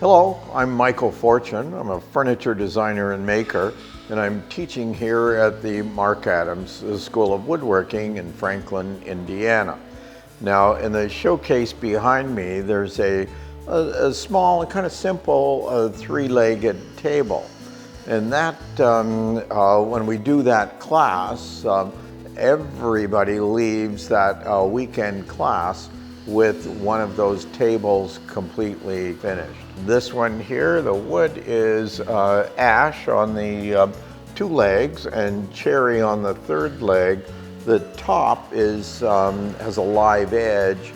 Hello, I'm Michael Fortune. I'm a furniture designer and maker, and I'm teaching here at the Marc School of Woodworking in Franklin, Indiana. Now, in the showcase behind me, there's a small, kind of simple three-legged table. And that, when we do that class, everybody leaves that weekend class with one of those tables completely finished. This one here, the wood is ash on the two legs and cherry on the third leg. The top is has a live edge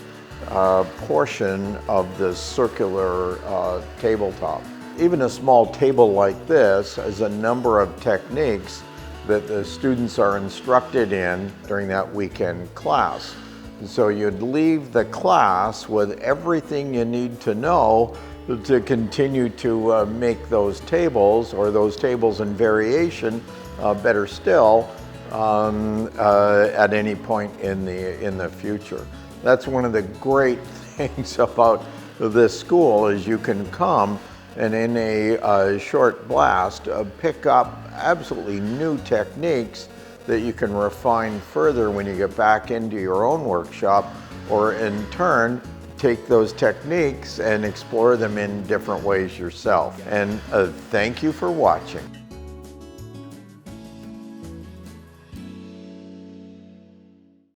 portion of the circular tabletop. Even a small table like this has a number of techniques that the students are instructed in during that weekend class. So you'd leave the class with everything you need to know to continue to make those tables, or those tables in variation, better still, at any point in the future. That's one of the great things about this school, is you can come and in a short blast pick up absolutely new techniques that you can refine further when you get back into your own workshop, or in turn take those techniques and explore them in different ways yourself. And thank you for watching.